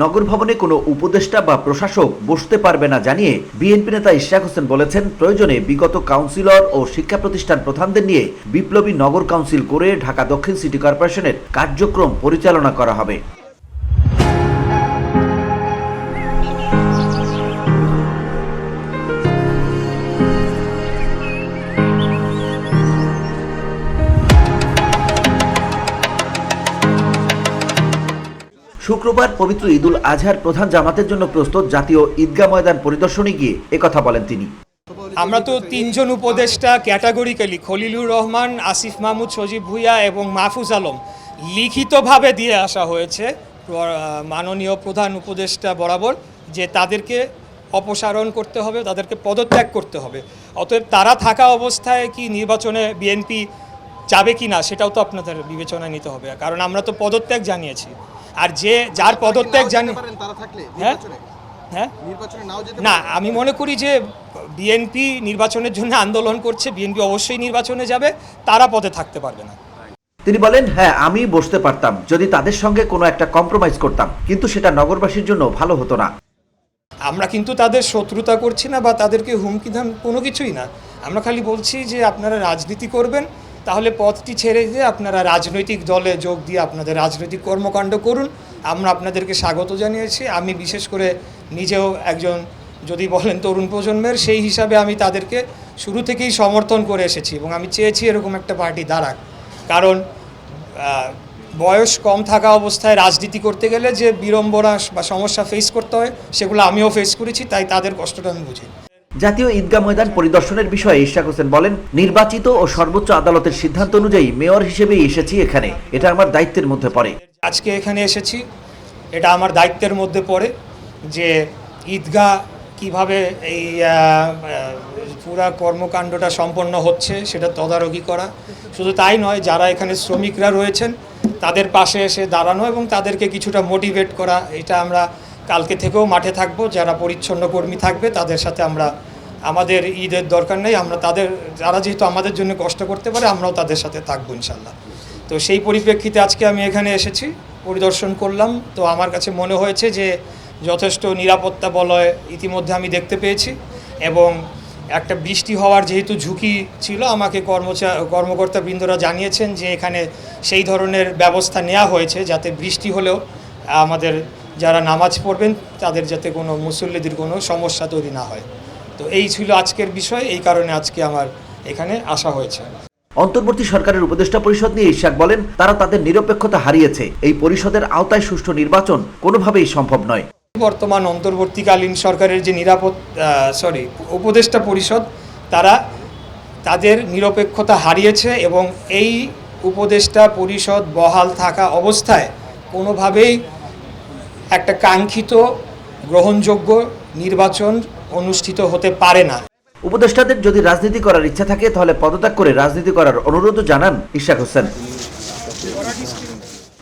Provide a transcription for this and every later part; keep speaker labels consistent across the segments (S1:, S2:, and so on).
S1: নগর ভবনে কোনো উপদেষ্টা বা প্রশাসক বসতে পারবে না জানিয়ে বিএনপি নেতা ইশরাক হোসেন বলেছেন, প্রয়োজনে বিগত কাউন্সিলর ও শিক্ষা প্রতিষ্ঠান প্রধানদের নিয়ে বিপ্লবী নগর কাউন্সিল করে ঢাকা দক্ষিণ সিটি কর্পোরেশনের কার্যক্রম পরিচালনা করা হবে। শুক্রবার পবিত্র ঈদুল আজহার প্রধান জামাতের জন্য প্রস্তুত জাতীয় ঈদগাহ ময়দান পরিদর্শনে গিয়ে একথা বলেন তিনি।
S2: আমরা তো তিনজন উপদেষ্টা ক্যাটাগরিক্যালি খলিলুর রহমান, আসিফ মাহমুদ, সজীব ভুঁইয়া এবং মাহফুজ আলম লিখিতভাবে দিয়ে আসা হয়েছে মাননীয় প্রধান উপদেষ্টা বরাবর যে তাদেরকে অপসারণ করতে হবে, তাদেরকে পদত্যাগ করতে হবে। অতএব তারা থাকা অবস্থায় কি নির্বাচনে বিএনপি যাবে কি না সেটাও তো আপনাদের বিবেচনায় নিতে হবে, কারণ আমরা তো পদত্যাগ জানিয়েছি। আর যার পদত্যাগ জানি হ্যাঁ না, আমি মনে করি যে বিএনপি নির্বাচনের জন্য আন্দোলন করছে, বিএনপি অবশ্যই নির্বাচনে যাবে, তারা পদে থাকতে পারবে না।
S1: তিনি বলেন, হ্যাঁ আমি বসতে পারতাম যদি তাদের সঙ্গে কোনো একটা কম্প্রোমাইজ করতাম, কিন্তু সেটা নগরবাসীর জন্য ভালো হতো না।
S2: আমরা কিন্তু তাদের শত্রুতা করছি না বা তাদেরকে হুমকি দান কোনো কিছুই না। আমরা খালি বলছি যে আপনারা রাজনীতি করবেন, তাহলে পথটি ছেড়ে দিয়ে আপনারা রাজনৈতিক দলে যোগ দিয়ে আপনাদের রাজনৈতিক কর্মকাণ্ড করুন। আমরা আপনাদেরকে স্বাগত জানিয়েছি। আমি বিশেষ করে নিজেও একজন যদি বলেন তরুণ প্রজন্মের, সেই হিসাবে আমি তাদেরকে শুরু থেকেই সমর্থন করে এসেছি এবং আমি চেয়েছি এরকম একটা পার্টি দাঁড়াক। কারণ বয়স কম থাকা অবস্থায় রাজনীতি করতে গেলে যে বিড়ম্বনা বা সমস্যা ফেস করতে হয় সেগুলো আমিও ফেস করেছি, তাই তাদের কষ্টটা আমি বুঝি।
S1: জাতীয় ঈদগাহ ময়দান পরিদর্শনের বিষয়ে ইশরাক হোসেন বলেন, নির্বাচিত ও সর্বোচ্চ আদালতের সিদ্ধান্ত অনুযায়ী মেয়র হিসেবেই এসেছি এখানে, এটা আমার দায়িত্বের মধ্যে পড়ে।
S2: আজকে এখানে এসেছি, এটা আমার দায়িত্বের মধ্যে পড়ে যে ঈদগাহ কিভাবে এই পুরা কর্মকাণ্ডটা সম্পন্ন হচ্ছে সেটা তদারকি করা। শুধু তাই নয়, যারা এখানে শ্রমিকরা রয়েছেন তাদের পাশে এসে দাঁড়ানো এবং তাদেরকে কিছুটা মোটিভেট করা। এটা আমরা কালকে থেকেও মাঠে থাকবো, যারা পরিচ্ছন্ন কর্মী থাকবে তাদের সাথে আমরা, আমাদের ঈদের দরকার নেই, আমরা যারা যেহেতু আমাদের জন্য কষ্ট করতে পারে আমরাও তাদের সাথে থাকবো ইনশাল্লাহ। তো সেই পরিপ্রেক্ষিতে আজকে আমি এখানে এসেছি, পরিদর্শন করলাম। তো আমার কাছে মনে হয়েছে যে যথেষ্ট নিরাপত্তা বলয় ইতিমধ্যে আমি দেখতে পেয়েছি এবং একটা বৃষ্টি হওয়ার যেহেতু ঝুঁকি ছিল, আমাকে কর্মকর্তাবৃন্দরা জানিয়েছেন যে এখানে সেই ধরনের ব্যবস্থা নেওয়া হয়েছে যাতে বৃষ্টি হলেও আমাদের যারা নামাজ পড়বেন তাদের যাতে কোনো মুসল্লিদের কোনো সমস্যা তৈরি না হয়। তো এই ছিল আজকের বিষয়, এই কারণে আজকে আমার এখানে আসা হয়েছে।
S1: অন্তর্বর্তী সরকারের উপদেষ্টা পরিষদ নিয়ে ইশরাক বলেন, তারা তাদের নিরপেক্ষতা হারিয়েছে, এই পরিষদের আওতায় সুষ্ঠু নির্বাচন কোনোভাবেই সম্ভব নয়।
S2: বর্তমান অন্তর্বর্তীকালীন সরকারের যে উপদেষ্টা পরিষদ, তারা তাদের নিরপেক্ষতা হারিয়েছে এবং এই উপদেষ্টা পরিষদ বহাল থাকা অবস্থায় কোনোভাবেই একটা কাঙ্ক্ষিত গ্রহণযোগ্য নির্বাচন অনুষ্ঠিত হতে পারে না।
S1: উপদেষ্টাদের যদি রাজনীতি করার ইচ্ছা থাকে তাহলে পদত্যাগ করে রাজনীতি করার অনুরোধ জানান Ishraq Hossain.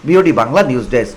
S1: BOD Bangla news desk.